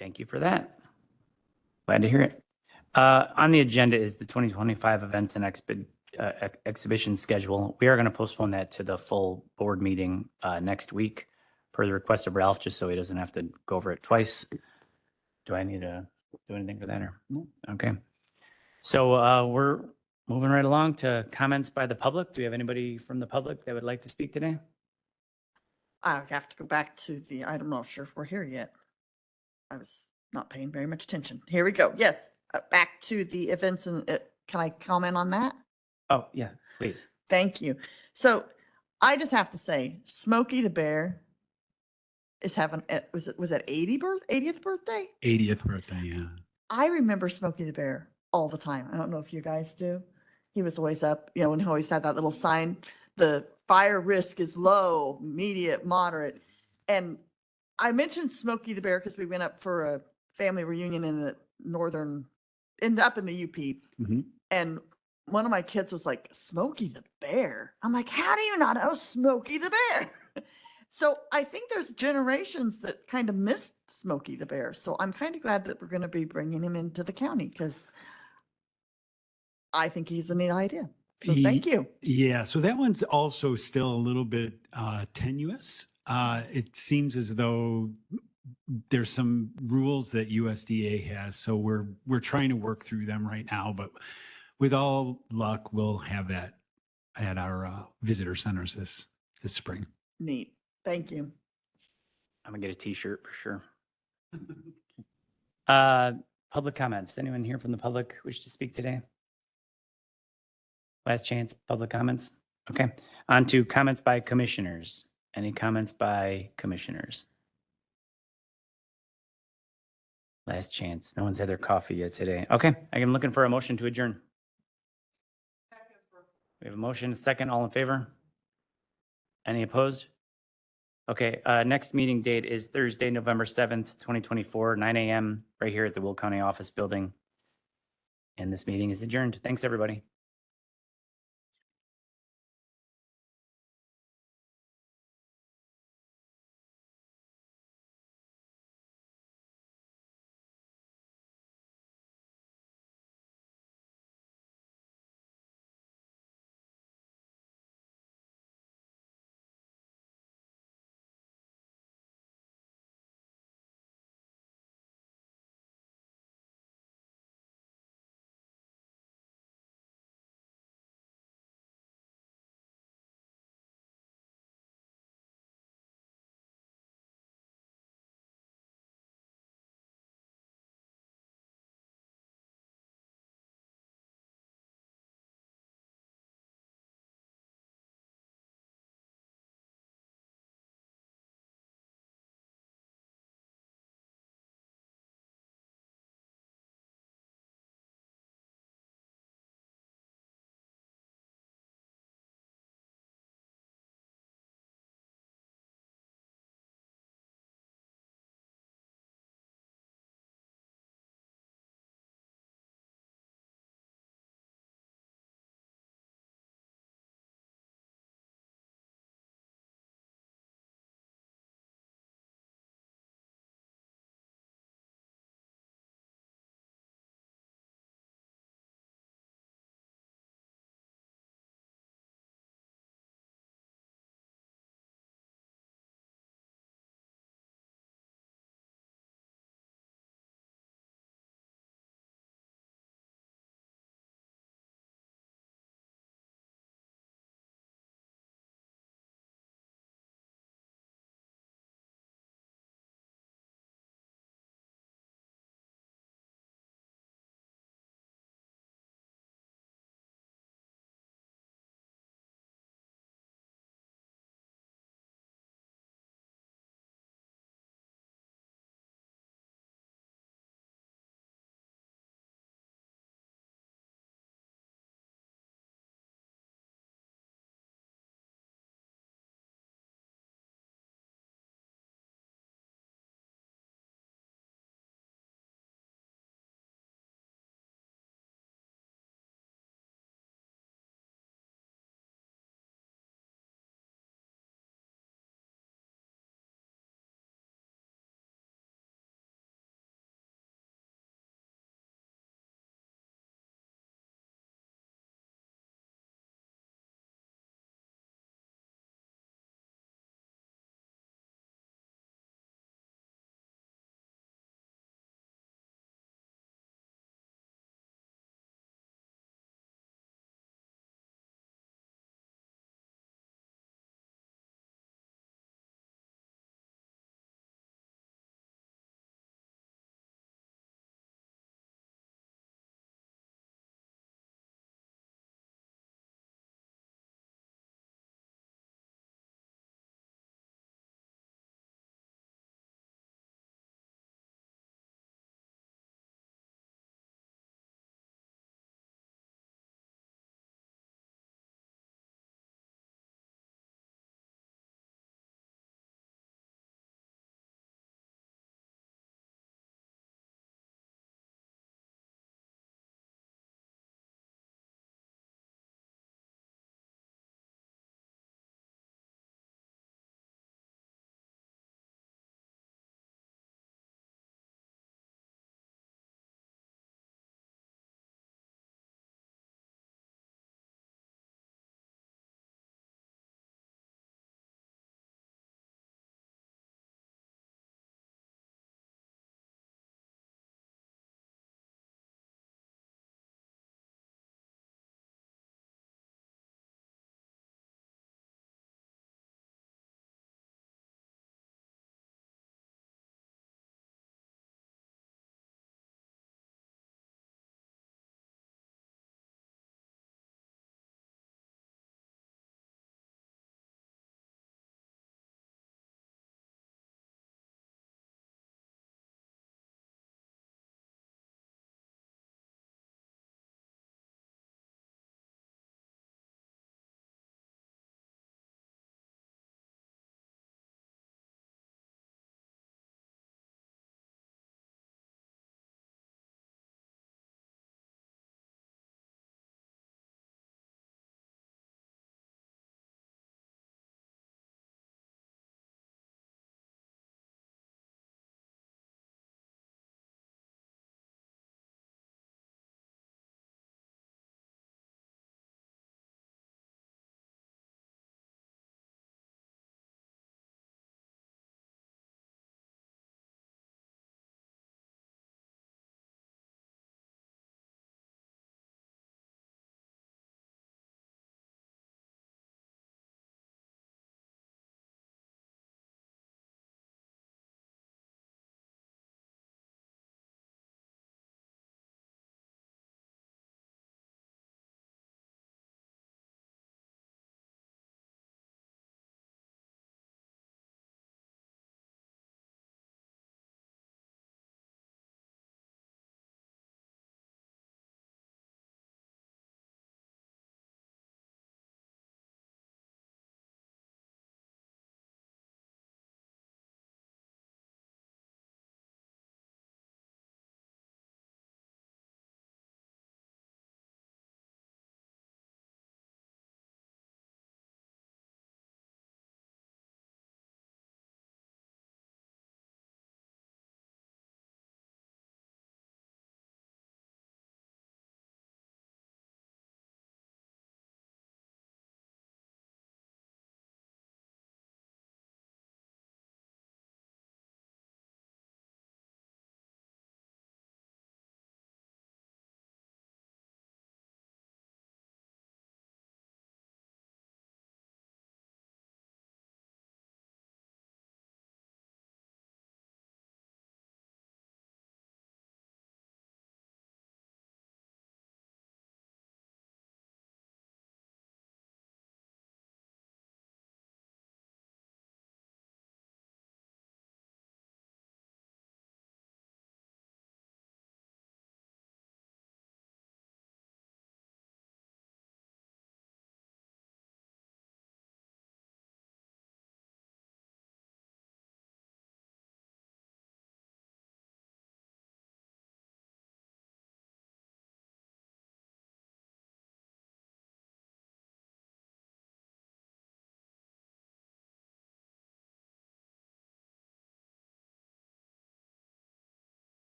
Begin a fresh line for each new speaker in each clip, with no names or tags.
Thank you for that. Glad to hear it. On the agenda is the 2025 events and exhibition schedule. We are going to postpone that to the full board meeting next week per the request of Ralph, just so he doesn't have to go over it twice. Do I need to do anything for that? Or
No.
Okay. So we're moving right along to comments by the public. Do we have anybody from the public that would like to speak today?
I have to go back to I'm not sure if we're here yet. I was not paying very much attention. Here we go. Yes, back to the events and can I comment on that?
Oh, yeah, please.
Thank you. So I just have to say, Smokey the Bear is having, was that 80th birthday?
80th birthday, yeah.
I remember Smokey the Bear all the time. I don't know if you guys do. He was always up, you know, and he always had that little sign, the fire risk is low, medium, moderate. And I mentioned Smokey the Bear because we went up for a family reunion in the up in the UP.
Mhm.
And one of my kids was like, Smokey the Bear. I'm like, how do you not know Smokey the Bear? So I think there's generations that kind of missed Smokey the Bear. So I'm kind of glad that we're going to be bringing him into the county because I think he's a neat idea. So thank you.
Yeah, so that one's also still a little bit tenuous. It seems as though there's some rules that USDA has, so we're trying to work through them right now. But with all luck, we'll have that at our visitor centers this spring.
Neat. Thank you.
I'm gonna get a t-shirt for sure. Public comments. Anyone here from the public wish to speak today? Last chance, public comments. Okay, on to comments by commissioners. Any comments by commissioners? Last chance. No one's had their coffee yet today. Okay, I am looking for a motion to adjourn. We have a motion, a second, all in favor? Any opposed? Okay, next meeting date is Thursday, November 7th, 2024, 9 a.m. right here at the Will County Office Building. And this meeting is adjourned. Thanks, everybody.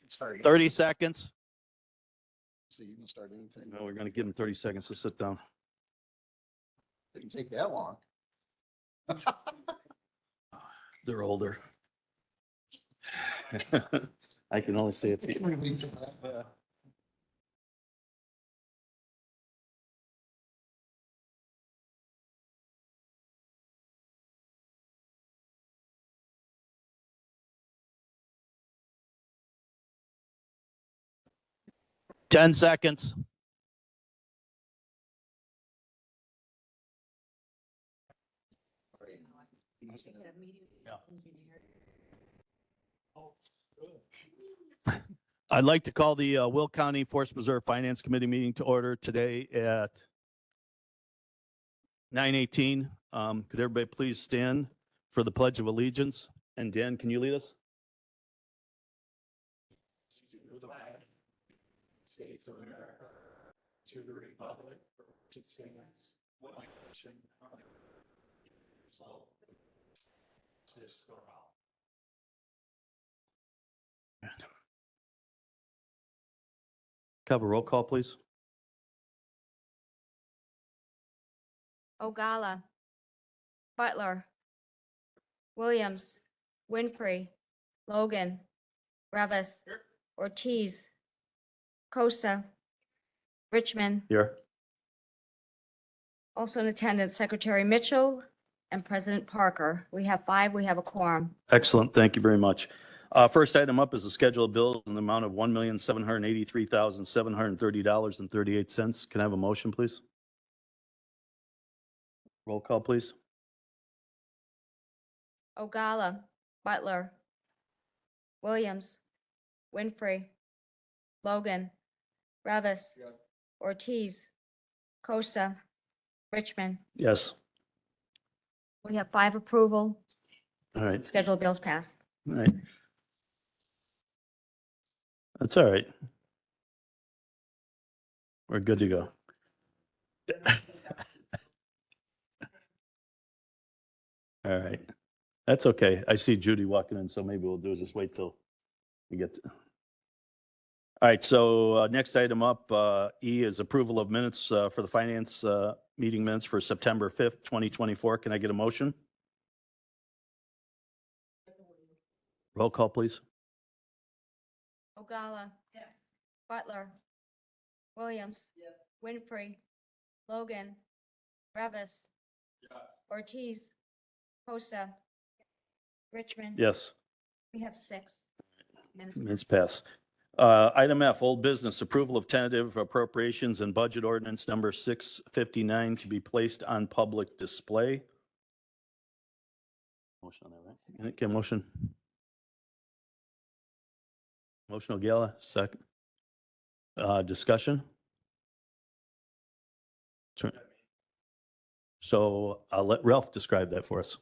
Sorry.
30 seconds.
So you can start anything.
No, we're going to give them 30 seconds to sit down.
Didn't take that long.
They're older. I can only say it.
Can relate to that.
10 seconds. I'd like to call the Will County Forest Preserve Finance Committee meeting to order today at 9:18. Could everybody please stand for the Pledge of Allegiance? And Dan, can you lead us?
States of America, to the republic, which it stands, one nation, under God, justice for all.
Have a roll call, please.
Ogala, Butler, Williams, Winfrey, Logan, Revis, Ortiz, Costa, Richmond.
Here.
Also in attendance, Secretary Mitchell and President Parker. We have 5, we have a quorum.
Excellent. Thank you very much. First item up is the schedule of bills in the amount of $1,783,730.38. Can I have a motion, please? Roll call, please.
Ogala, Butler, Williams, Winfrey, Logan, Revis, Ortiz, Costa, Richmond.
Yes.
We have 5 approval.
All right.
Scheduled bills passed.
All right. That's all right. We're good to go. All right. That's okay. I see Judy walking in, so maybe we'll do is just wait till we get to. All right, so next item up, E is approval of minutes for the finance meeting minutes for September 5th, 2024. Can I get a motion? Roll call, please.
Ogala. Yes. Butler. Williams. Yes. Winfrey. Logan. Revis. Yes. Ortiz. Costa. Richmond.
Yes.
We have 6.
Minutes pass. Item F, old business, approval of tentative appropriations and budget ordinance number 659 to be placed on public display. Motion on that, right? Okay, motion. Motion O'Gala, second. Discussion? So I'll let Ralph describe that for us.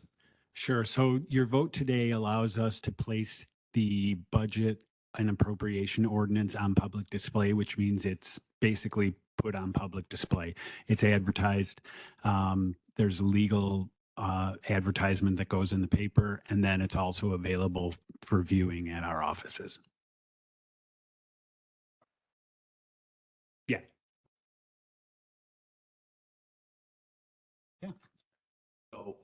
Sure. So your vote today allows us to place the budget and appropriation ordinance on public display, which means it's basically put on public display. It's advertised. There's legal advertisement that goes in the paper, and then it's also available for viewing at our offices. Yeah. Yeah.
So,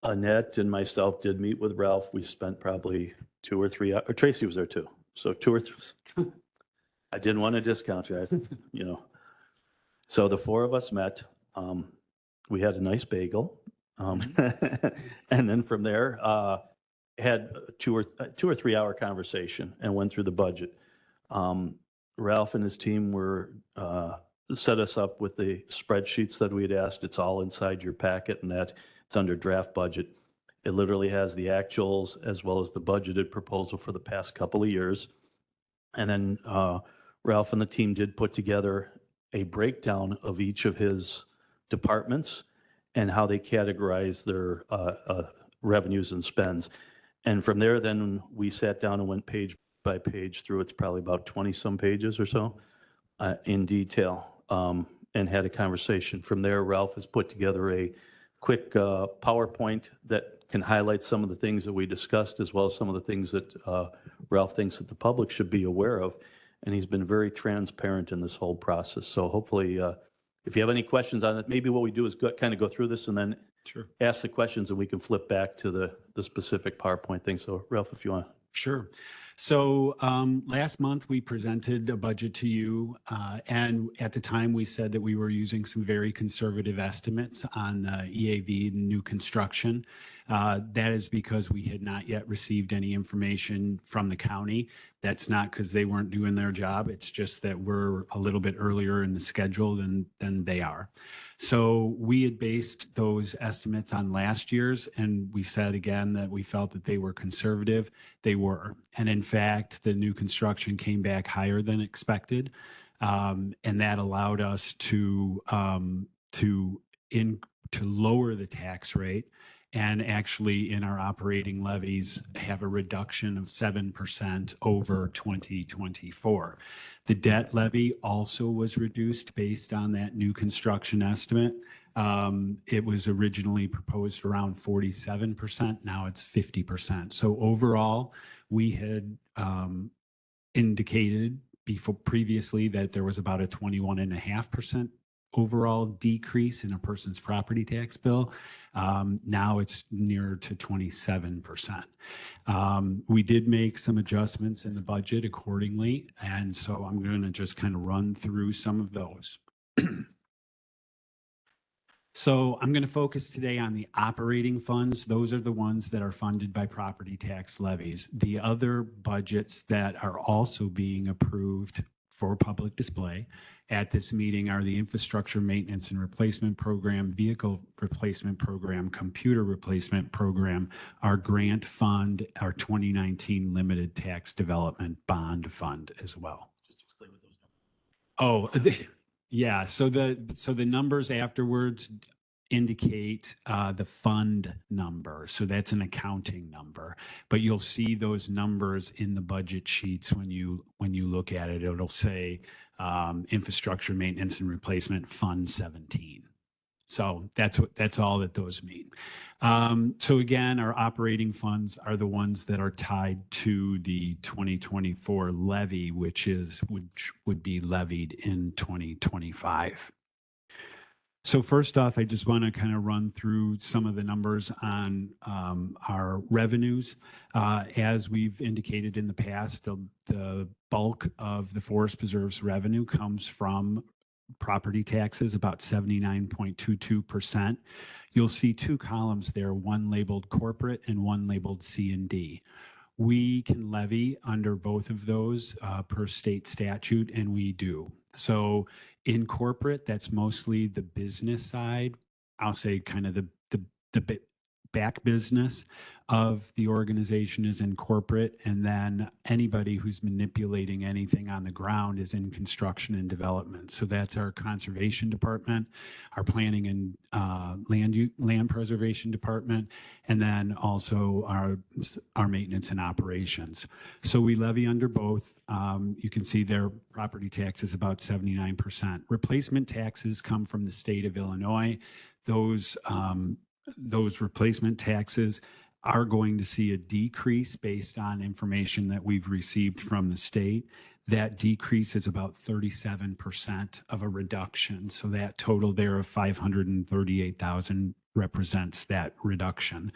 Annette and myself did meet with Ralph. We spent probably 2 or 3 hours. Tracy was there too. So 2 or 3. I didn't want to discount you, you know. So the 4 of us met. We had a nice bagel. And then from there, had a 2 or 3 hour conversation and went through the budget. Ralph and his team were set us up with the spreadsheets that we had asked. It's all inside your packet, and that it's under draft budget. It literally has the actuals as well as the budgeted proposal for the past couple of years. And then Ralph and the team did put together a breakdown of each of his departments and how they categorize their revenues and spends. And from there, then we sat down and went page by page through. It's probably about 20 some pages or so in detail, and had a conversation. From there, Ralph has put together a quick PowerPoint that can highlight some of the things that we discussed, as well as some of the things that Ralph thinks that the public should be aware of. And he's been very transparent in this whole process. So hopefully, if you have any questions on it, maybe what we do is kind of go through this and then
Sure.
ask the questions, and we can flip back to the specific PowerPoint thing. So Ralph, if you want.
Sure. So last month we presented a budget to you, and at the time we said that we were using some very conservative estimates on EAV new construction. That is because we had not yet received any information from the county. That's not because they weren't doing their job. It's just that we're a little bit earlier in the schedule than they are. So we had based those estimates on last year's, and we said again that we felt that they were conservative. They were. And in fact, the new construction came back higher than expected. And that allowed us to lower the tax rate, and actually in our operating levies have a reduction of 7% over 2024. The debt levy also was reduced based on that new construction estimate. It was originally proposed around 47%. Now it's 50%. So overall, we had indicated previously that there was about a 21.5% overall decrease in a person's property tax bill. Now it's nearer to 27%. We did make some adjustments in the budget accordingly, and so I'm going to just kind of run through some of those. So I'm going to focus today on the operating funds. Those are the ones that are funded by property tax levies. The other budgets that are also being approved for public display at this meeting are the infrastructure maintenance and replacement program, vehicle replacement program, computer replacement program, our grant fund, our 2019 limited tax development bond fund as well.
Just explain what those numbers.
Oh, yeah. So the numbers afterwards indicate the fund number. So that's an accounting number, but you'll see those numbers in the budget sheets when you look at it. It'll say infrastructure maintenance and replacement fund 17. So that's all that those mean. So again, our operating funds are the ones that are tied to the 2024 levy, which would be levied in 2025. So first off, I just want to kind of run through some of the numbers on our revenues. As we've indicated in the past, the bulk of the Forest Preserve's revenue comes from property taxes, about 79.22%. You'll see two columns there, one labeled corporate and one labeled C&D. We can levy under both of those per state statute, and we do. So in corporate, that's mostly the business side. I'll say kind of the back business of the organization is in corporate, and then anybody who's manipulating anything on the ground is in construction and development. So that's our conservation department, our planning and land preservation department, and then also our maintenance and operations. So we levy under both. You can see their property tax is about 79%. Replacement taxes come from the state of Illinois. Those replacement taxes are going to see a decrease based on information that we've received from the state. That decrease is about 37% of a reduction. So that total there of 538,000 represents that reduction.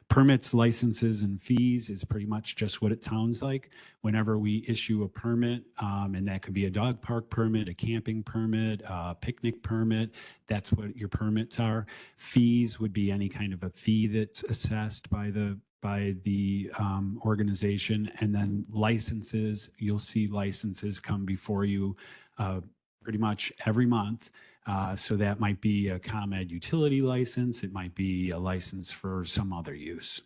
Permits, licenses, and fees is pretty much just what it sounds like. Whenever we issue a permit, and that could be a dog park permit, a camping permit, a picnic permit, that's what your permits are. Fees would be any kind of a fee that's assessed by the organization. And then licenses, you'll see licenses come before you pretty much every month. So that might be a ComEd utility license. It might be a license for some other use.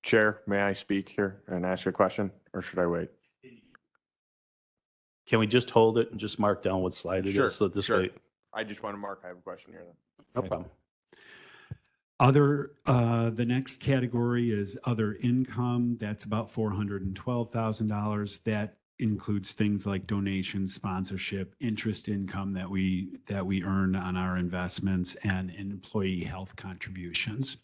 Chair, may I speak here and ask a question, or should I wait?
Can we just hold it and just mark down what slide it
Sure,
is? So this
sure.
way,
I just want to mark, I have a question here then.
no problem.
The next category is other income. That's about $412,000. That includes things like donations, sponsorship, interest income that we earn on our investments, and employee health contributions.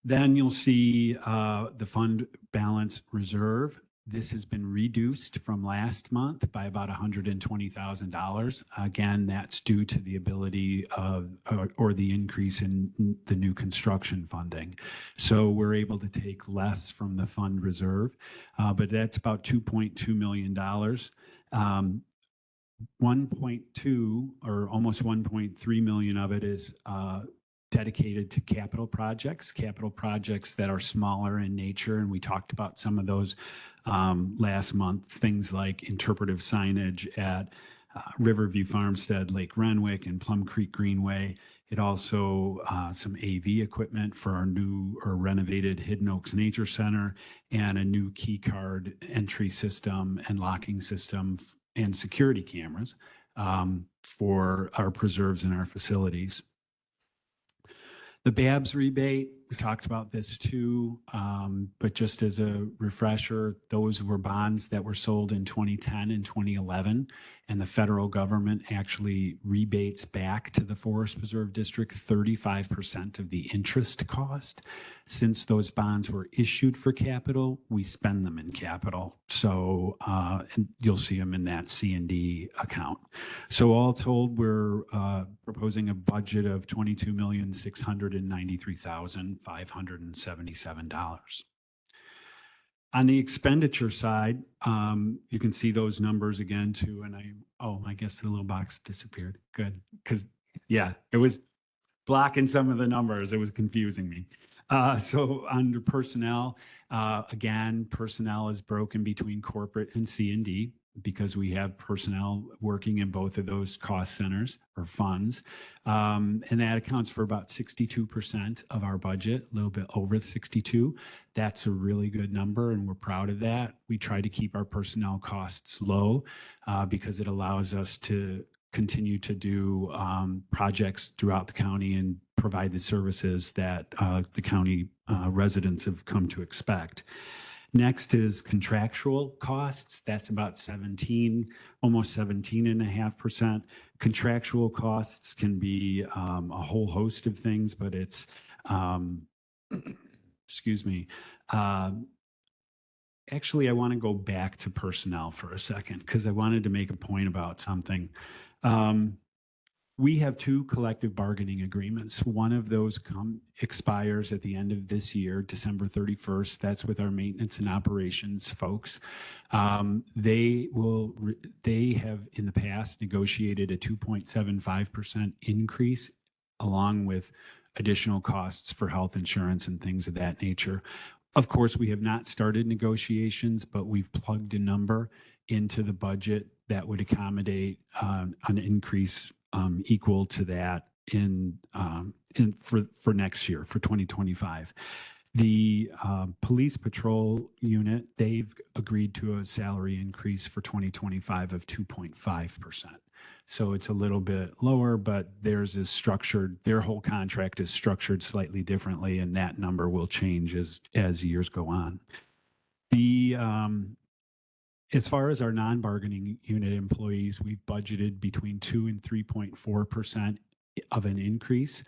Then you'll see the fund balance reserve. This has been reduced from last month by about $120,000. Again, that's due to the ability of, or the increase in the new construction funding. So we're able to take less from the fund reserve, but that's about $2.2 million. 1.2 or almost 1.3 million of it is dedicated to capital projects that are smaller in nature. And we talked about some of those last month, things like interpretive signage at Riverview Farmstead, Lake Renwick, and Plum Creek Greenway. It also some AV equipment for our new or renovated Hidden Oaks Nature Center, and a new key card entry system and locking system and security cameras for our preserves and our facilities. The BABS rebate, we talked about this too, but just as a refresher, those were bonds that were sold in 2010 and 2011, and the federal government actually rebates back to the Forest Preserve District 35% of the interest cost. Since those bonds were issued for capital, we spend them in capital. So and you'll see them in that C&D account. So all told, we're proposing a budget of $22,693,577. On the expenditure side, you can see those numbers again too. And I guess the little box disappeared. Good. Because, yeah, it was blocking some of the numbers. It was confusing me. So under personnel, again, personnel is broken between corporate and C&D because we have personnel working in both of those cost centers or funds. And that accounts for about 62% of our budget, a little bit over 62. That's a really good number, and we're proud of that. We try to keep our personnel costs low because it allows us to continue to do projects throughout the county and provide the services that the county residents have come to expect. Next is contractual costs. That's about almost 17.5%. Contractual costs can be a whole host of things, but it's, excuse me. Actually, I want to go back to personnel for a second because I wanted to make a point about something. We have 2 collective bargaining agreements. One of those expires at the end of this year, December 31st. That's with our maintenance and operations folks. They have in the past negotiated a 2.75% increase along with additional costs for health insurance and things of that nature. Of course, we have not started negotiations, but we've plugged a number into the budget that would accommodate an increase equal to that for next year, for 2025. The police patrol unit, they've agreed to a salary increase for 2025 of 2.5%. So it's a little bit lower, but theirs is structured, their whole contract is structured slightly differently, and that number will change as years go on. As far as our non-bargaining unit employees, we've budgeted between 2 and 3.4% of an increase.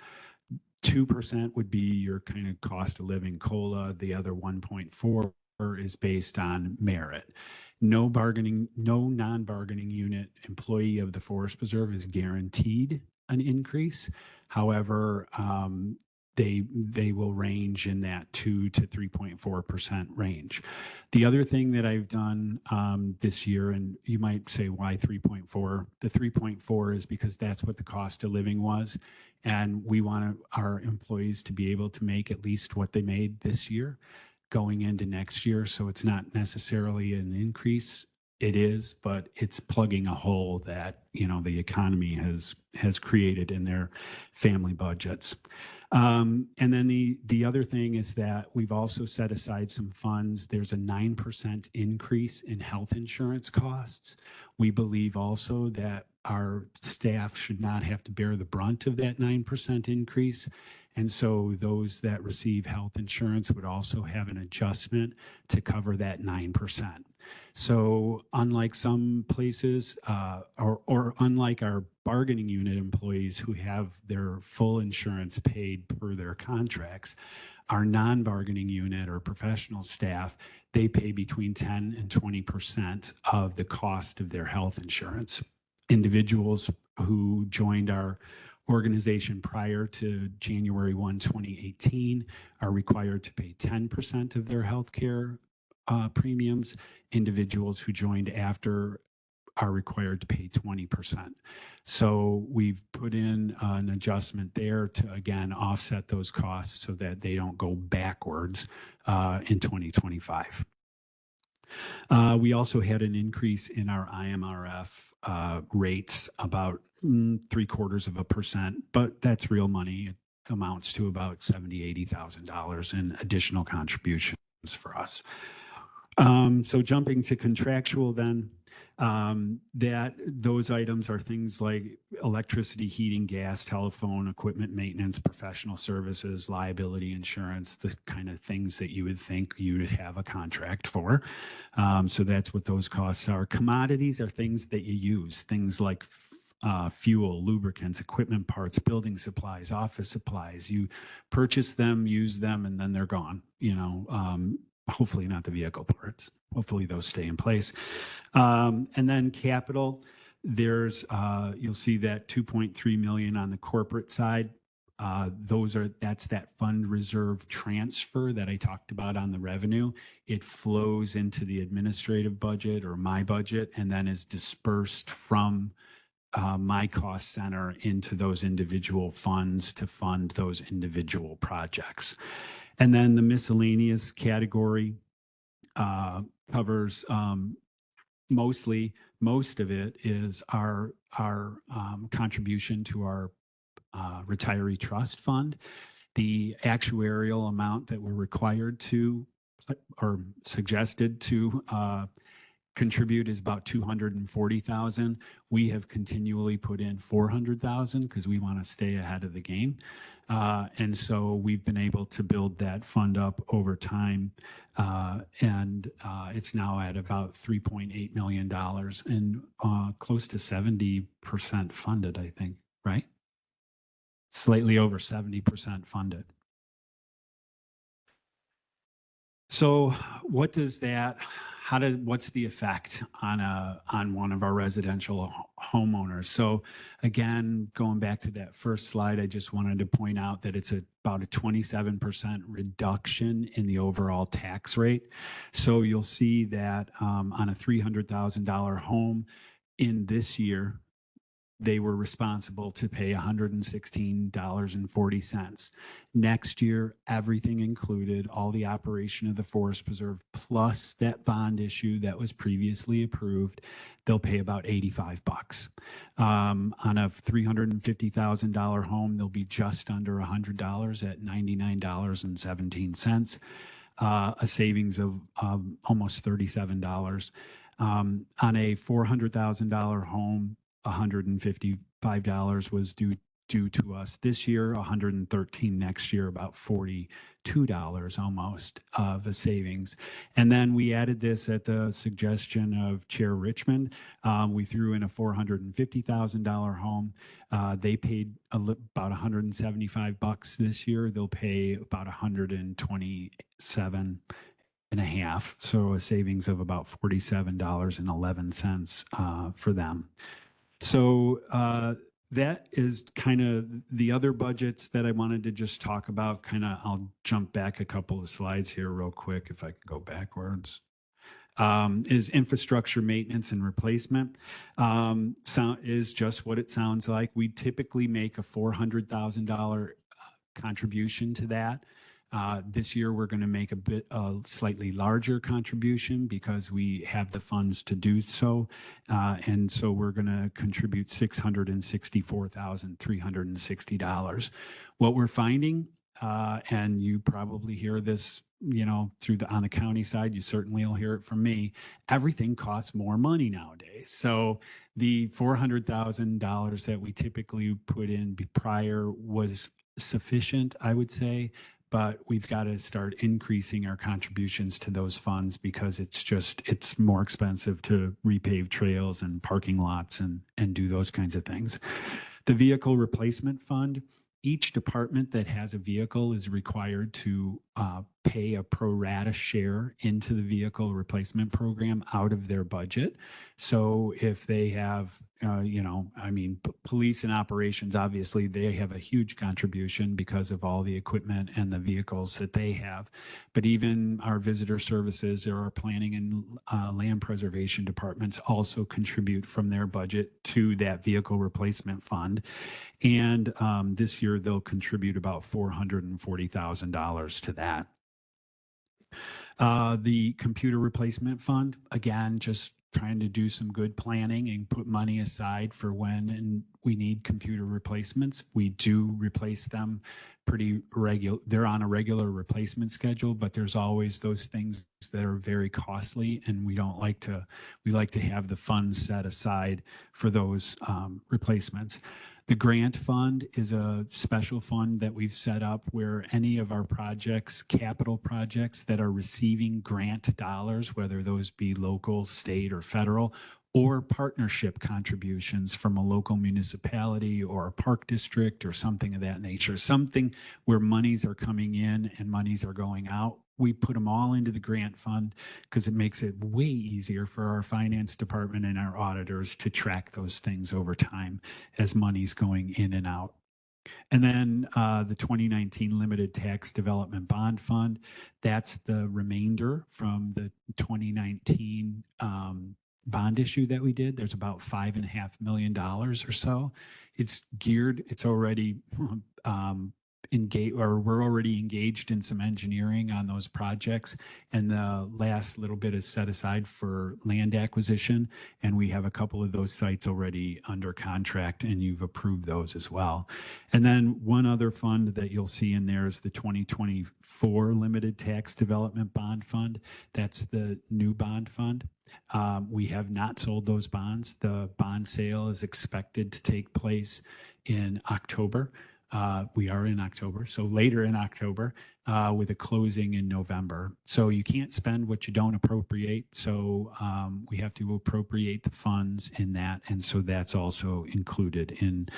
2% would be your kind of cost of living COLA. The other 1.4 is based on merit. No non-bargaining unit employee of the Forest Preserve is guaranteed an increase. However, they will range in that 2 to 3.4% range. The other thing that I've done this year, and you might say, why 3.4? The 3.4 is because that's what the cost of living was. And we want our employees to be able to make at least what they made this year going into next year. So it's not necessarily an increase. It is, but it's plugging a hole that, the economy has created in their family budgets. And then the other thing is that we've also set aside some funds. There's a 9% increase in health insurance costs. We believe also that our staff should not have to bear the brunt of that 9% increase. And so those that receive health insurance would also have an adjustment to cover that 9%. So unlike some places, or unlike our bargaining unit employees who have their full insurance paid per their contracts, our non-bargaining unit or professional staff, they pay between 10 and 20% of the cost of their health insurance. Individuals who joined our organization prior to January 1, 2018 are required to pay 10% of their health care premiums. Individuals who joined after are required to pay 20%. So we've put in an adjustment there to, again, offset those costs so that they don't go backwards in 2025. We also had an increase in our IMRF rates, about 0.75%, but that's real money. It amounts to about $70,000, $80,000 in additional contributions for us. So jumping to contractual then, that those items are things like electricity, heating, gas, telephone, equipment maintenance, professional services, liability insurance, the kind of things that you would think you would have a contract for. So that's what those costs are. Commodities are things that you use, things like fuel, lubricants, equipment parts, building supplies, office supplies. You purchase them, use them, and then they're gone. Hopefully not the vehicle parts. Hopefully those stay in place. And then capital, there's, you'll see that 2.3 million on the corporate side. That's that fund reserve transfer that I talked about on the revenue. It flows into the administrative budget or my budget and then is dispersed from my cost center into those individual funds to fund those individual projects. And then the miscellaneous category covers most of it is our contribution to our retiree trust fund. The actuarial amount that we're required to or suggested to contribute is about 240,000. We have continually put in 400,000 because we want to stay ahead of the game. And so we've been able to build that fund up over time. And it's now at about $3.8 million and close to 70% funded, I think, right? Slightly over 70% funded. So what does that, what's the effect on one of our residential homeowners? So again, going back to that first slide, I just wanted to point out that it's about a 27% reduction in the overall tax rate. So you'll see that on a $300,000 home in this year, they were responsible to pay $116.40. Next year, everything included, all the operation of the forest preserve, plus that bond issue that was previously approved, they'll pay about $85. On a $350,000 home, they'll be just under $100 at $99.17, a savings of almost $37. On a $400,000 home, $155 was due to us this year, $113 next year, about $42 almost of a savings. And then we added this at the suggestion of Chair Richmond. We threw in a $450,000 home. They paid about $175 this year. They'll pay about $127 and a half, so a savings of about $47.11 for them. So that is kind of the other budgets that I wanted to just talk about. I'll jump back a couple of slides here real quick if I can go backwards. Is infrastructure maintenance and replacement. Is just what it sounds like. We typically make a $400,000 contribution to that. This year, we're going to make a slightly larger contribution because we have the funds to do so. And so we're going to contribute $664,360. What we're finding, and you probably hear this, on the county side, you certainly will hear it from me, everything costs more money nowadays. So the $400,000 that we typically put in prior was sufficient, I would say. but we've got to start increasing our contributions to those funds because it's more expensive to repave trails and parking lots and do those kinds of things. The vehicle replacement fund, each department that has a vehicle is required to pay a pro rata share into the vehicle replacement program out of their budget. So if they have, police and operations, obviously they have a huge contribution because of all the equipment and the vehicles that they have. But even our visitor services or our planning and land preservation departments also contribute from their budget to that vehicle replacement fund. And this year they'll contribute about $440,000 to that. The computer replacement fund, again, just trying to do some good planning and put money aside for when we need computer replacements. We do replace them pretty regular. They're on a regular replacement schedule, but there's always those things that are very costly, and we like to have the funds set aside for those replacements. The grant fund is a special fund that we've set up where any of our projects, capital projects that are receiving grant dollars, whether those be local, state, or federal, or partnership contributions from a local municipality or a park district or something of that nature, something where monies are coming in and monies are going out. We put them all into the grant fund because it makes it way easier for our finance department and our auditors to track those things over time as money's going in and out. And then the 2019 Limited Tax Development Bond Fund, that's the remainder from the 2019 bond issue that we did. There's about $5.5 million or so. It's geared, it's already we're already engaged in some engineering on those projects, and the last little bit is set aside for land acquisition, and we have a couple of those sites already under contract, and you've approved those as well. And then one other fund that you'll see in there is the 2024 Limited Tax Development Bond Fund. That's the new bond fund. We have not sold those bonds. The bond sale is expected to take place in October. We are in October, so later in October, with a closing in November. So you can't spend what you don't appropriate. So we have to appropriate the funds in that. And so that's also included in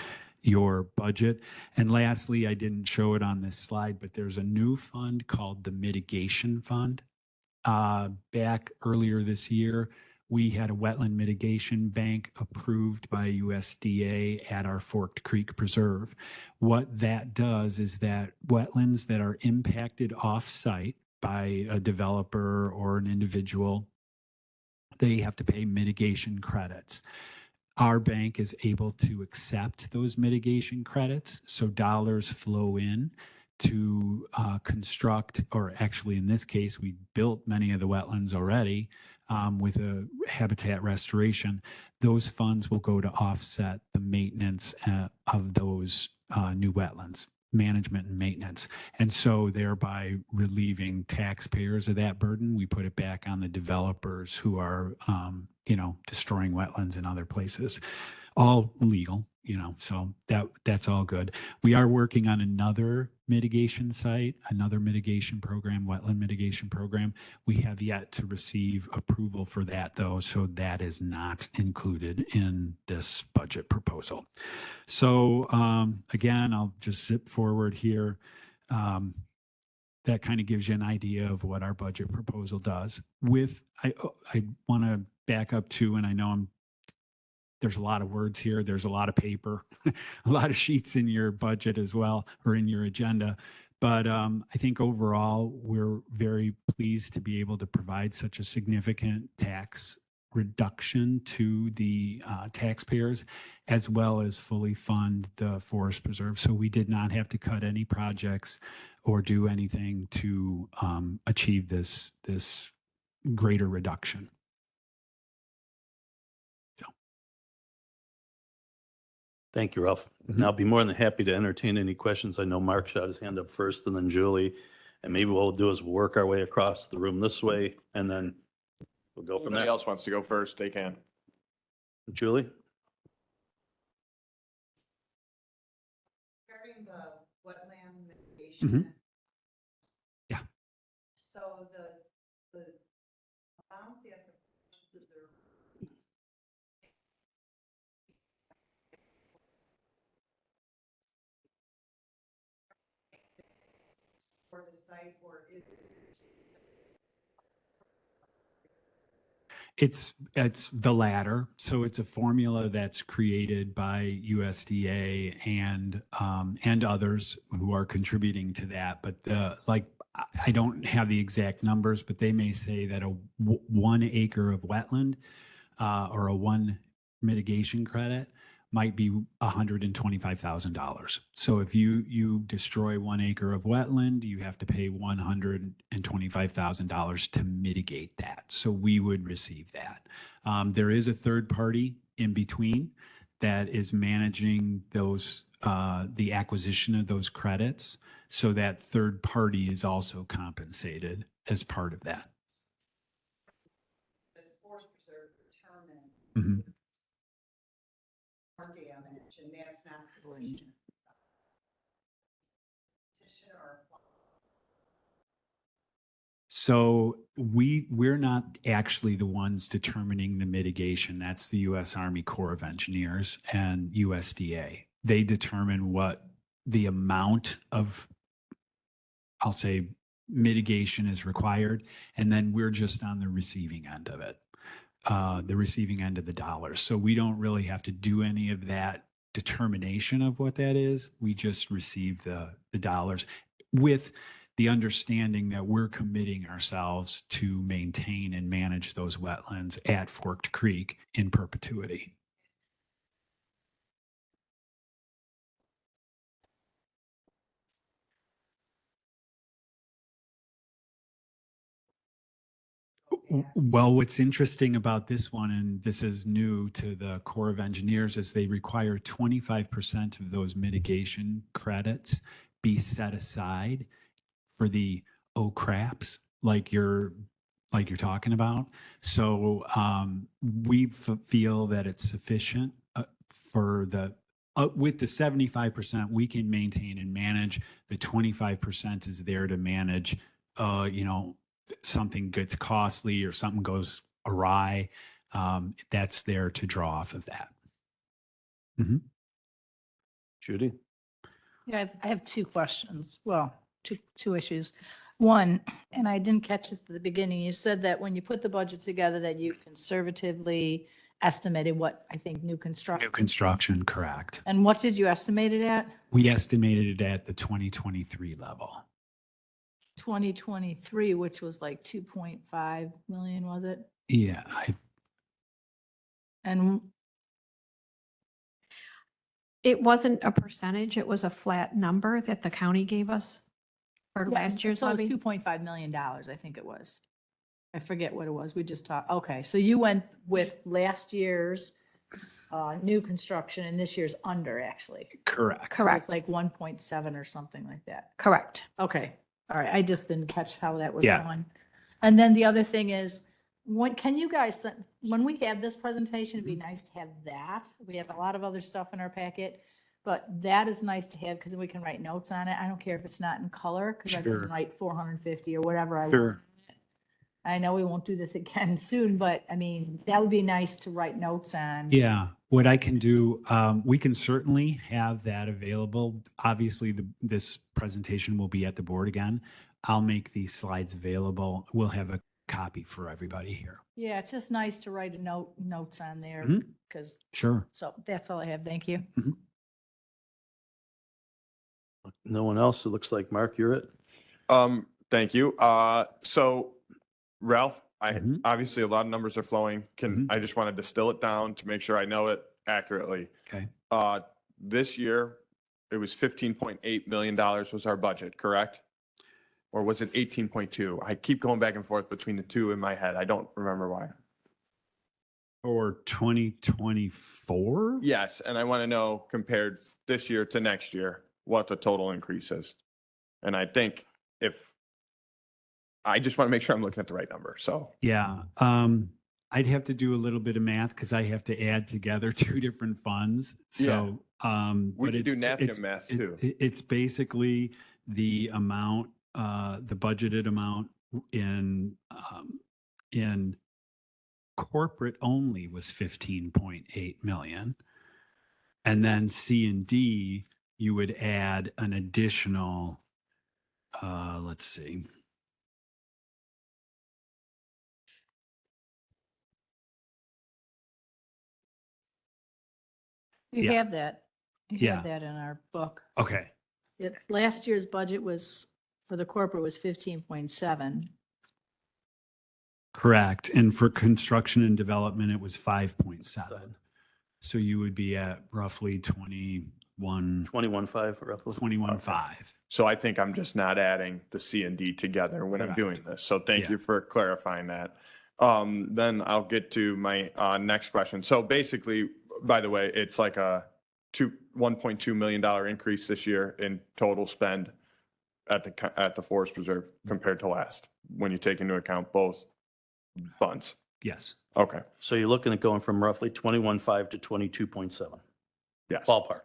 your budget. And lastly, I didn't show it on this slide, but there's a new fund called the Mitigation Fund. Back earlier this year, we had a wetland mitigation bank approved by USDA at our Forked Creek Preserve. What that does is that wetlands that are impacted off-site by a developer or an individual, they have to pay mitigation credits. Our bank is able to accept those mitigation credits, so dollars flow in to construct, or actually in this case, we built many of the wetlands already with a habitat restoration. Those funds will go to offset the maintenance of those new wetlands, management and maintenance. And so thereby relieving taxpayers of that burden, we put it back on the developers who are, destroying wetlands in other places. All legal, so that's all good. We are working on another mitigation site, another mitigation program, wetland mitigation program. We have yet to receive approval for that though, so that is not included in this budget proposal. So again, I'll just zip forward here. That kind of gives you an idea of what our budget proposal does. I want to back up to, and I know there's a lot of words here. There's a lot of paper, a lot of sheets in your budget as well, or in your agenda. But I think overall, we're very pleased to be able to provide such a significant tax reduction to the taxpayers, as well as fully fund the forest preserve. So we did not have to cut any projects or do anything to achieve this greater reduction.
Thank you, Ralph. And I'll be more than happy to entertain any questions. I know Mark shot his hand up first and then Julie. And maybe what we'll do is we'll work our way across the room this way and then we'll go
If
from
anybody
there.
else wants to go first, they can.
Julie?
Regarding the wetland mitigation, for the site, or is
It's the latter. So it's a formula that's created by USDA and others who are contributing to that. But I don't have the exact numbers, but they may say that a 1 acre of wetland or a 1 mitigation credit might be $125,000. So if you destroy 1 acre of wetland, you have to pay $125,000 to mitigate that. So we would receive that. There is a third party in between that is managing those the acquisition of those credits. So that third party is also compensated as part of that.
the forest preserve determine
Mhm.
more damage, and that's not the solution? Petition or
So we're not actually the ones determining the mitigation. That's the U.S. Army Corps of Engineers and USDA. They determine what the amount of, I'll say, mitigation is required, and then we're just on the receiving end of it, the receiving end of the dollars. So we don't really have to do any of that determination of what that is. We just receive the dollars with the understanding that we're committing ourselves to maintain and manage those wetlands at Forked Creek in perpetuity. Well, what's interesting about this one, and this is new to the Corps of Engineers, is they require 25% of those mitigation credits be set aside for the oh craps like you're talking about. So we feel that it's sufficient for the with the 75% we can maintain and manage. The 25% is there to manage something gets costly or something goes awry. That's there to draw off of that.
Judy?
Yeah, I have two questions. Well, two issues. One, and I didn't catch this at the beginning, you said that when you put the budget together that you conservatively estimated what I think new construction.
New construction, correct.
And what did you estimate it at?
We estimated it at the 2023 level.
2023, which was like 2.5 million, was it?
Yeah,
And
It wasn't a percentage, it was a flat number that the county gave us for
yeah,
last year's
so it was
levy.
$2.5 million, I think it was. I forget what it was. We just talked. Okay, so you went with last year's new construction and this year's under, actually.
correct.
So it's
Correct,
like 1.7 or something like that.
correct.
Okay, all right. I just didn't catch how that was
Yeah.
going. And then the other thing is, can you guys, when we have this presentation, it'd be nice to have that. We have a lot of other stuff in our packet, but that is nice to have because we can write notes on it. I don't care if it's not in color because I
Sure.
can write 450 or whatever I want.
Sure.
I know we won't do this again soon, but I mean, that would be nice to write notes on.
Yeah, what I can do, we can certainly have that available. Obviously, this presentation will be at the board again. I'll make these slides available. We'll have a copy for everybody here.
Yeah, it's just nice to write notes on there
Mhm.
because,
Sure.
so that's all I have. Thank you.
No one else? It looks like, Mark, you're it.
Thank you. So Ralph,
Mhm.
obviously a lot of numbers are flowing. I just want to distill it down to make sure I know it accurately.
Okay.
This year, it was $15.8 million was our budget, correct? Or was it 18.2? I keep going back and forth between the two in my head. I don't remember why.
For 2024?
Yes, and I want to know compared this year to next year, what the total increase is. And I think I just want to make sure I'm looking at the right number. So
Yeah. I'd have to do a little bit of math because I have to add together two different funds. So,
we
but
could do
it's-
napkin
it's-
math
it's-
too.
It's basically the amount, the budgeted amount in corporate only was 15.8 million. And then C and D, you would add an additional let's see.
You
Yeah.
have that. You
Yeah.
have that in our book.
Okay.
Last year's budget was, for the corporate, was 15.7.
Correct. And for construction and development, it was 5.7. So you would be at roughly
21.5 roughly.
21.5.
So I think I'm just not adding the C and D together when I'm
Correct.
doing this. So thank
Yeah.
you for clarifying that. Then I'll get to my next question. So basically, by the way, it's like a $1.2 million increase this year in total spend at the Forest Preserve compared to last, when you take into account both funds.
Yes.
Okay,
So you're looking at going from roughly 21.5 to 22.7
yes.
ballpark,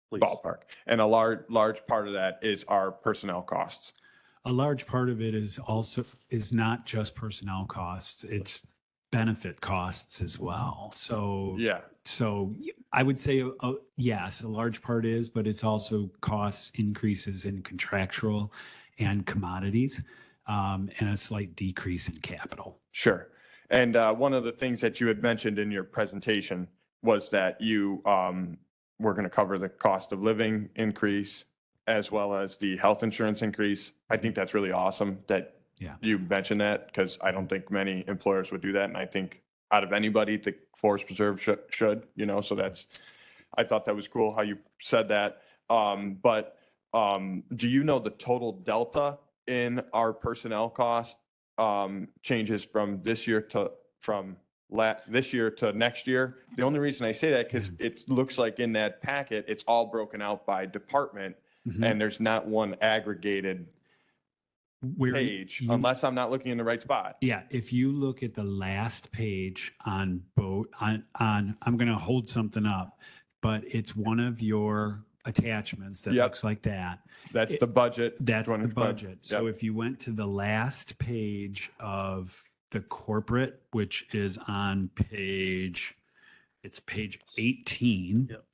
please.
Ballpark. And a large part of that is our personnel costs.
A large part of it is not just personnel costs, it's benefit costs as well. So
Yeah,
So I would say, yes, a large part is, but it's also cost increases in contractual and commodities, and a slight decrease in capital.
sure. And one of the things that you had mentioned in your presentation was that you were going to cover the cost of living increase as well as the health insurance increase. I think that's really awesome that
Yeah.
you mentioned that, because I don't think many employers would do that. And I think out of anybody, the Forest Preserve should, so I thought that was cool how you said that. But do you know the total delta in our personnel cost changes from this year to next year? The only reason I say that, because it looks like in that packet, it's all broken out by department,
Mhm.
and there's not one aggregated
Where
page,
you-
unless I'm not looking in the right spot.
Yeah, if you look at the last page on I'm going to hold something up, but it's one of your attachments that
Yep.
looks like that.
That's the budget.
That's the
25.
budget. So
Yep.
if you went to the last page of the corporate, which is on it's page 18.
Yep.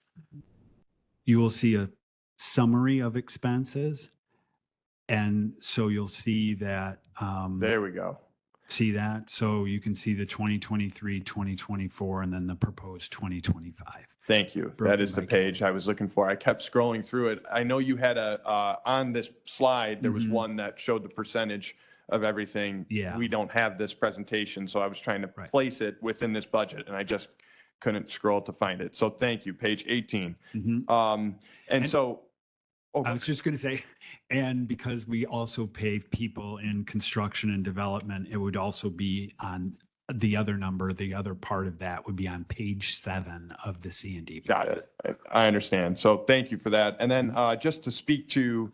You will see a summary of expenses. And so you'll see that,
There we go.
see that. So you can see the 2023, 2024, and then the proposed 2025.
Thank you. That
Broken
is the
by
page I was looking for. I kept scrolling through it. I know you had on this slide, there was
Mhm.
one that showed the percentage of everything.
Yeah.
We don't have this presentation, so I was trying to
Right.
place it within this budget, and I just couldn't scroll to find it. So thank you, page 18.
Mhm.
And
And-
so,
I was just going to say, and because we also pay people in construction and development, it would also be on the other number. The other part of that would be on page 7 of the C&D.
got it. I understand. So thank you for that. And then just to speak to,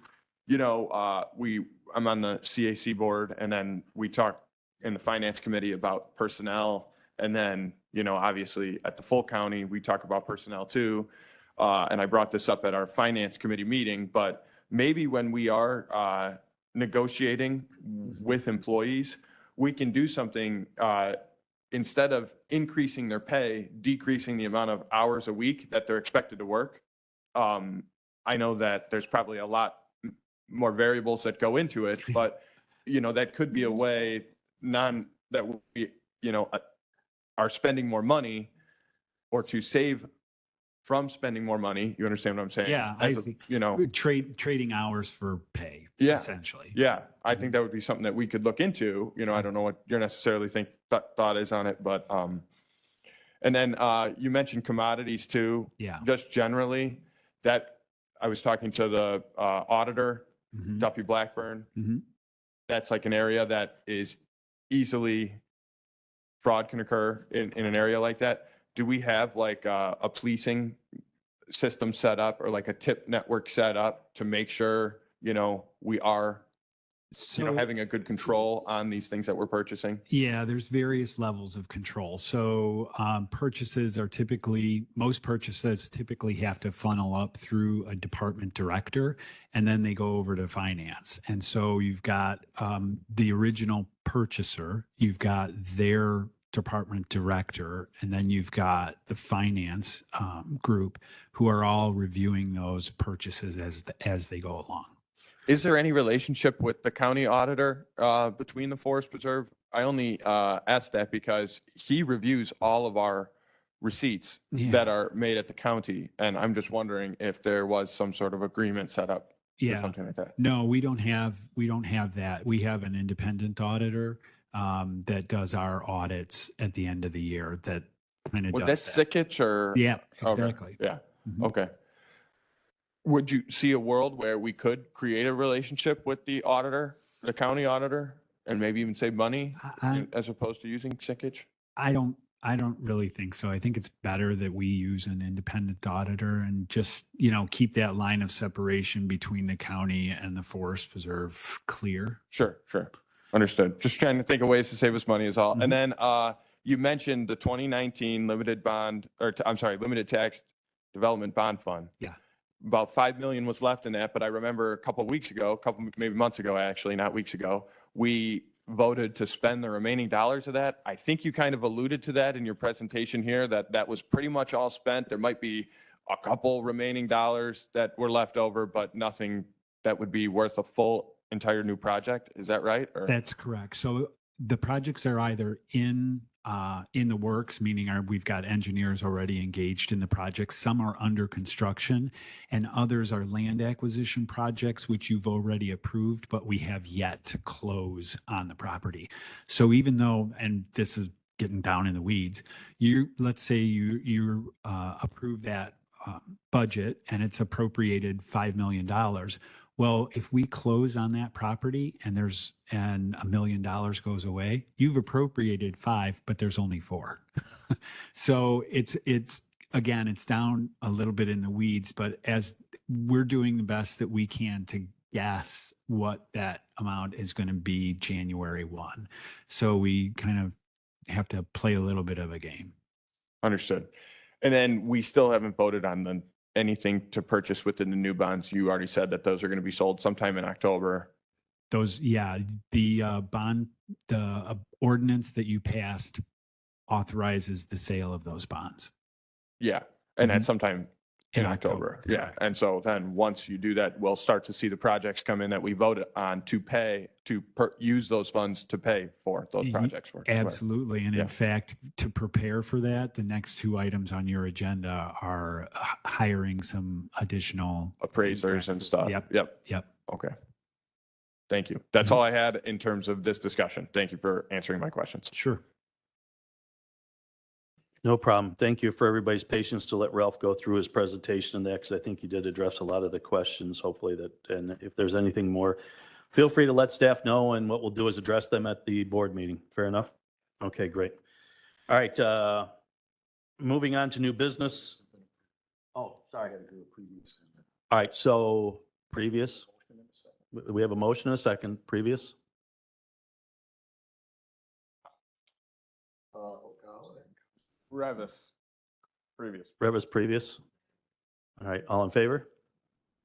I'm on the CAC board, and then we talk in the finance committee about personnel. And then, obviously at the full county, we talk about personnel too. And I brought this up at our finance committee meeting, but maybe when we are negotiating with employees, we can do something, instead of increasing their pay, decreasing the amount of hours a week that they're expected to work. I know that there's probably a lot more variables that go into it, but, that could be a way that we, are spending more money, or to save from spending more money. You understand what I'm saying?
Yeah, I
As a-
see. Trading hours for pay,
Yeah.
essentially.
Yeah, I think that would be something that we could look into. I don't know what your necessarily thought is on it, but, and then you mentioned commodities too.
Yeah.
Just generally, that I was talking to the auditor,
Mhm.
Duffy Blackburn.
Mhm.
That's like an area that is easily, fraud can occur in an area like that. Do we have like a policing system set up, or like a tip network set up to make sure, we are,
So,
having a good control on these things that we're purchasing?
yeah, there's various levels of control. So most purchases typically have to funnel up through a department director, and then they go over to finance. And so you've got the original purchaser, you've got their department director, and then you've got the finance group, who are all reviewing those purchases as they go along.
Is there any relationship with the county auditor between the Forest Preserve? I only asked that because he reviews all of our receipts
Yeah.
that are made at the county. And I'm just wondering if there was some sort of agreement set up or
Yeah.
something like that.
No, we don't have that. We have an independent auditor that does our audits at the end of the year that kind of
Was
does
that
that.
Sikich or?
Yeah,
Okay,
exactly.
yeah,
Mhm.
okay. Would you see a world where we could create a relationship with the auditor, the county auditor, and maybe even save money as opposed to using Sikich?
I don't really think so. I think it's better that we use an independent auditor and just, keep that line of separation between the county and the forest preserve clear.
Sure, sure. Understood. Just trying to think of ways to save us money is all.
Mhm.
And then you mentioned the 2019 limited tax development bond fund.
Yeah.
About 5 million was left in that, but I remember a couple of weeks ago, maybe months ago, actually, not weeks ago, we voted to spend the remaining dollars of that. I think you kind of alluded to that in your presentation here, that was pretty much all spent. There might be a couple remaining dollars that were left over, but nothing that would be worth a full entire new project. Is that right? Or?
That's correct. So the projects are either in the works, meaning we've got engineers already engaged in the project. Some are under construction, and others are land acquisition projects, which you've already approved, but we have yet to close on the property. So even though, and this is getting down in the weeds, let's say you approve that budget and it's appropriated $5 million. Well, if we close on that property and $1 million goes away, you've appropriated 5, but there's only 4. So it's down a little bit in the weeds, but as we're doing the best that we can to guess what that amount is going to be January 1. So we kind of have to play a little bit of a game.
Understood. And then we still haven't voted on anything to purchase within the new bonds. You already said that those are going to be sold sometime in October.
The bond, ordinance that you passed authorizes the sale of those bonds.
Yeah. And that's sometime in October. Yeah.
correct.
And so then once you do that, we'll start to see the projects come in that we voted on to use those funds to pay for those projects.
Absolutely. And
Yeah.
in fact, to prepare for that, the next 2 items on your agenda are hiring some additional
Appraisers and stuff.
Yep.
Okay. Thank you. That's all I had in terms of this discussion. Thank you for answering my questions.
Sure.
No problem. Thank you for everybody's patience to let Ralph go through his presentation and that, because I think he did address a lot of the questions, hopefully and if there's anything more, feel free to let staff know, and what we'll do is address them at the board meeting. Fair enough? Okay, great. All right, moving on to new business. Oh, sorry. All right, so previous. We have a motion and a second. Previous.
Revis. Previous.
Revis previous. All right, all in favor?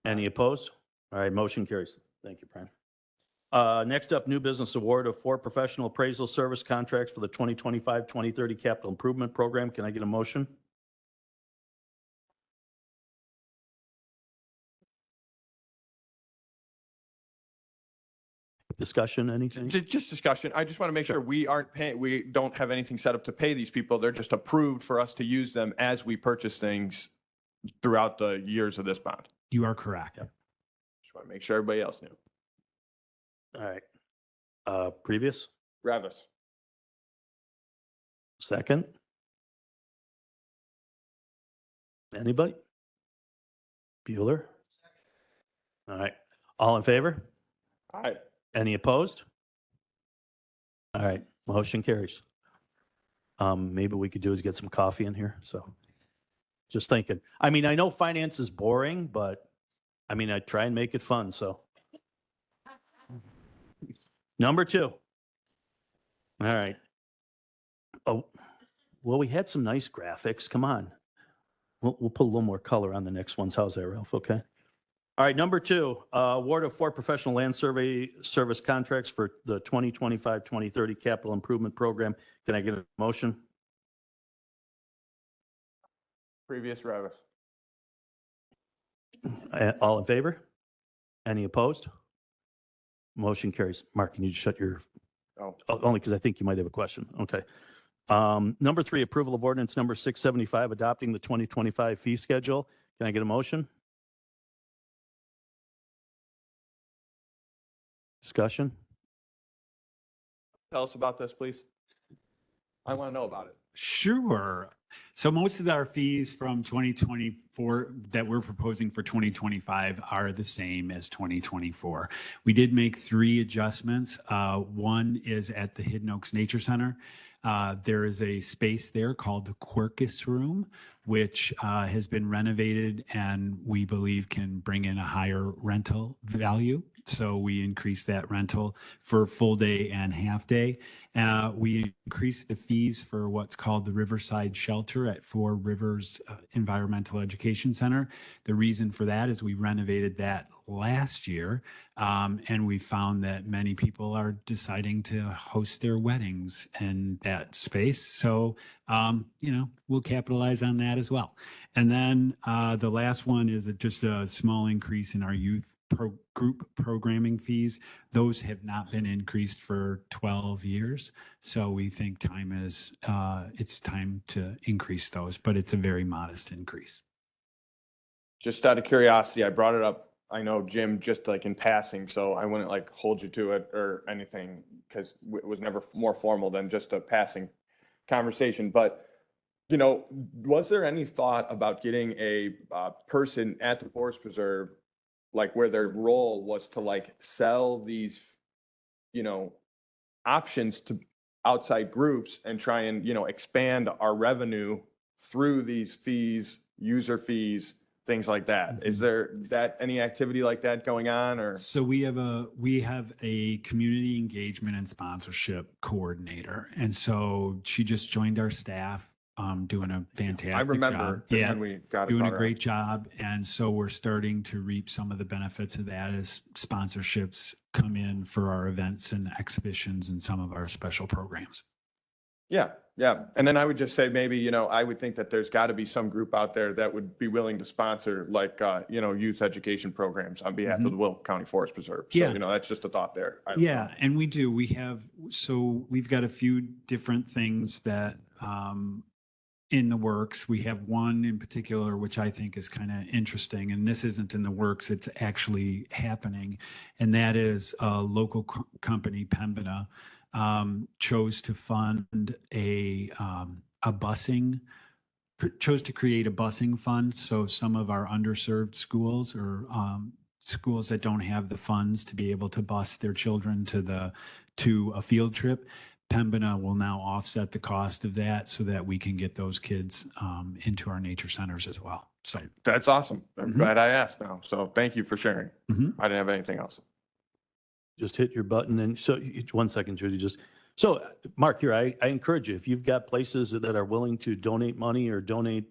Any opposed? All right, motion carries. Thank you, Brian. Next up, new business award of 4 professional appraisal service contracts for the 2025-2030 capital improvement program. Can I get a motion? Discussion, anything?
Just discussion. I just want to make sure we don't have anything set up to pay these people. They're just approved for us to use them as we purchase things throughout the years of this bond.
You are correct.
Just want to make sure everybody else knew.
All right. Previous,
Revis.
second. Anybody? Bueller? All right. All in favor?
Aye.
Any opposed? All right, motion carries. Maybe we could do is get some coffee in here, so just thinking. I mean, I know finance is boring, but I mean, I try and make it fun, so. Number 2. All right. Oh, well, we had some nice graphics. Come on. We'll put a little more color on the next ones. How's that, Ralph? Okay. All right, number 2, award of 4 professional land survey service contracts for the 2025-2030 capital improvement program. Can I get a motion?
Previous Revis.
All in favor? Any opposed? Motion carries. Mark, can you shut your,
Oh,
only because I think you might have a question. Okay. Number 3, approval of ordinance number 675, adopting the 2025 fee schedule. Can I get a motion? Discussion?
tell us about this, please. I want to know about it.
Sure. So most of our fees from 2024 that we're proposing for 2025 are the same as 2024. We did make 3 adjustments. One is at the Hidden Oaks Nature Center. There is a space there called the Quercus Room, which has been renovated and we believe can bring in a higher rental value. So we increased that rental for full day and half day. We increased the fees for what's called the Riverside Shelter at Four Rivers Environmental Education Center. The reason for that is we renovated that last year, and we found that many people are deciding to host their weddings in that space. So, we'll capitalize on that as well. And then the last one is just a small increase in our youth group programming fees. Those have not been increased for 12 years. So we think it's time to increase those, but it's a very modest increase.
Just out of curiosity, I brought it up. I know Jim, just like in passing, so I wouldn't like hold you to it or anything because it was never more formal than just a passing conversation. But, was there any thought about getting a person at the Forest Preserve, like where their role was to like sell these, options to outside groups and try and, expand our revenue through these fees, user fees, things like that? Is there any activity like that going on or?
So we have a community engagement and sponsorship coordinator. And so she just joined our staff, doing a fantastic job.
I remember when we got it
doing a
brought
great
up.
job. And so we're starting to reap some of the benefits of that as sponsorships come in for our events and exhibitions and some of our special programs.
Yeah, yeah. And then I would just say maybe, I would think that there's got to be some group out there that would be willing to sponsor like, youth education programs on behalf of the Will County Forest Preserve. So,
Yeah.
That's just a thought there. I don't know.
Yeah, and we do. We've got a few different things that in the works. We have one in particular, which I think is kind of interesting, and this isn't in the works, it's actually happening. And that is a local company, Pembina, chose to fund chose to create a busing fund. So some of our underserved schools or schools that don't have the funds to be able to bus their children to a field trip, Pembina will now offset the cost of that so that we can get those kids into our nature centers as well. So
That's awesome. I'm glad I asked now. So thank you for sharing.
Mhm.
I didn't have anything else.
Just hit your button and so 1 second, Judy, so Mark here, I encourage you, if you've got places that are willing to donate money or donate,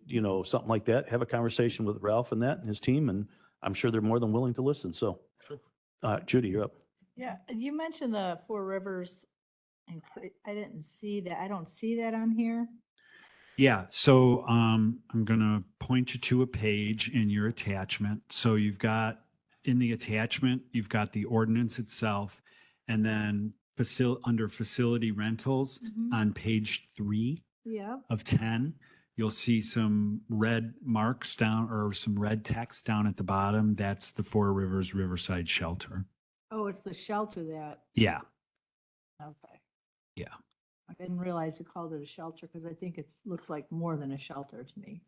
something like that, have a conversation with Ralph and his team, and I'm sure they're more than willing to listen. So, Judy, you're up.
Yeah, you mentioned the Four Rivers, and I didn't see that. I don't see that on here.
yeah, so I'm going to point you to a page in your attachment. So you've got in the attachment, you've got the ordinance itself, and then under facility rentals on page 3
Yeah.
of 10, you'll see some red marks down or some red text down at the bottom. That's the Four Rivers Riverside Shelter.
Oh, it's the shelter that,
Yeah.
okay.
Yeah.
I didn't realize you called it a shelter because I think it looks like more than a shelter to me.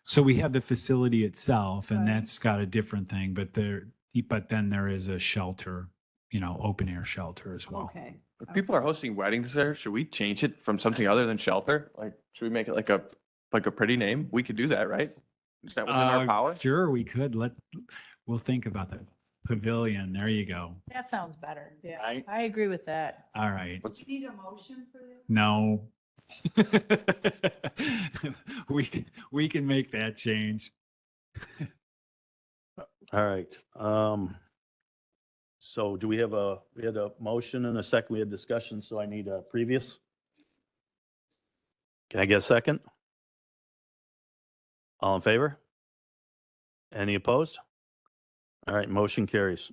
So we have the facility itself, and
Right.
that's got a different thing, but then there is a shelter, open air shelter as well.
Okay.
If people are hosting weddings there, should we change it from something other than shelter? Like, should we make it like a pretty name? We could do that, right? Is that within our power?
Sure, we could. We'll think about that. Pavilion, there you go.
That sounds better. Yeah,
Right?
I agree with that.
All right.
Do you need a motion for this?
No. We can make that change.
All right. So we had a motion and a second, we had discussion, so I need a previous. Can I get a second? All in favor? Any opposed? All right, motion carries.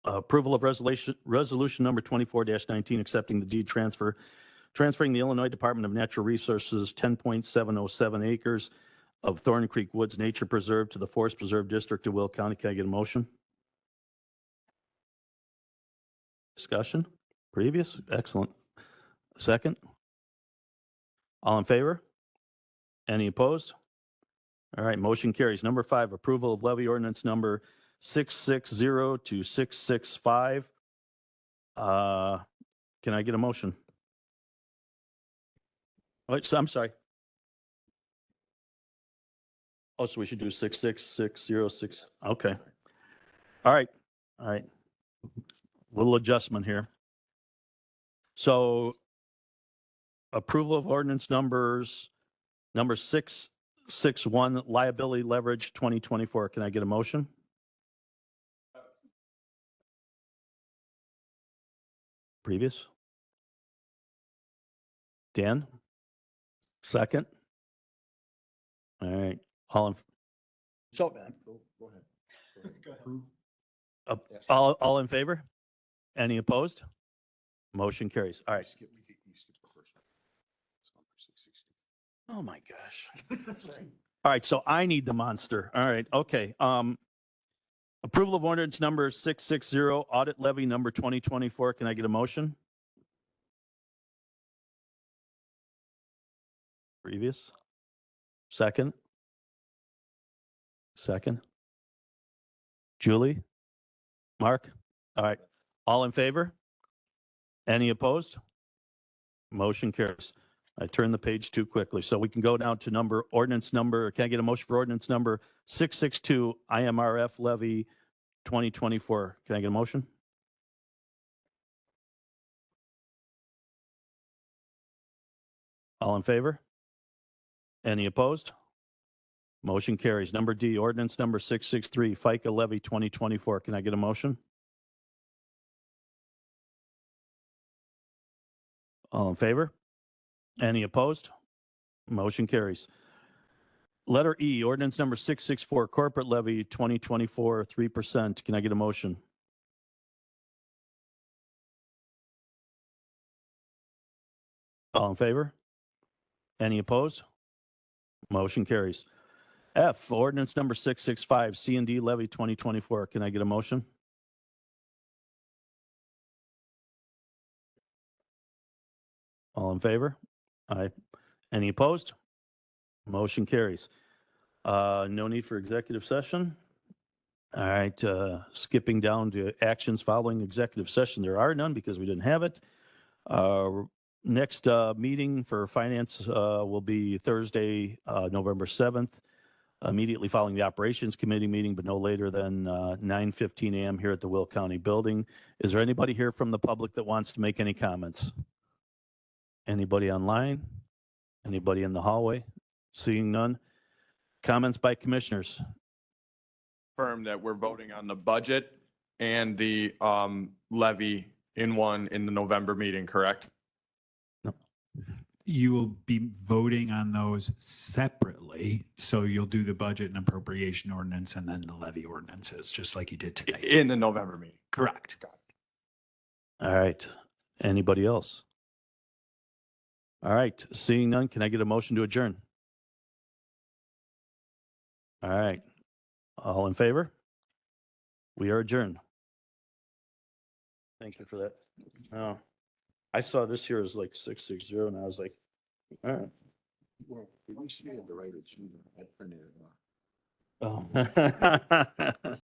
Approval of resolution number 24-19, accepting the deed transfer, transferring the Illinois Department of Natural Resources 10.707 acres of Thorn Creek Woods Nature Preserve to the Forest Preserve District of Will County. Can I get a motion? Discussion? Previous? Excellent. Second? All in favor? Any opposed? All right, motion carries. Number 5, approval of levy ordinance number 660 to 665. Can I get a motion? Oh, I'm sorry. Oh, so we should do 66606. Okay. All right. All right. Little adjustment here. So approval of ordinance numbers, number 661, liability leverage 2024. Can I get a motion? Previous? Dan? Second? All right. All in, so,
Go ahead.
all in favor? Any opposed? Motion carries. All right.
You skipped the first one. It's on for 660.
Oh my gosh. All right, so I need the monster. All right, okay. Approval of ordinance number 660, audit levy number 2024. Can I get a motion? Previous? Second? Second? Julie? Mark? All right. All in favor? Any opposed? Motion carries. I turned the page too quickly. So we can go down to ordinance number, can I get a motion for ordinance number 662, IMRF levy 2024? Can I get a motion? All in favor? Any opposed? Motion carries. Number D, ordinance number 663, FICA levy 2024. Can I get a motion? All in favor? Any opposed? Motion carries. Letter E, ordinance number 664, corporate levy 2024, 3%. Can I get a motion? All in favor? Any opposed? Motion carries. F, ordinance number 665, C&D levy 2024. Can I get a motion? All in favor? Aye. Any opposed? Motion carries. No need for executive session. All right, skipping down to actions following executive session. There are none because we didn't have it. Next meeting for finance will be Thursday, November 7th, immediately following the operations committee meeting, but no later than 9:15 a.m. here at the Will County Building. Is there anybody here from the public that wants to make any comments? Anybody online? Anybody in the hallway? Seeing none. Comments by commissioners?
Confirm that we're voting on the budget and the levy in the November meeting, correct?
You will be voting on those separately. So you'll do the budget and appropriation ordinance and then the levy ordinances, just like you did today.
In the November meeting.
Correct.
All right. Anybody else? All right. Seeing none, can I get a motion to adjourn? All right. All in favor? We are adjourned. Thank you for that. Oh, I saw this here as like 660 and I was like, all right.
Well, we should have the right agenda. I printed it off.
Oh.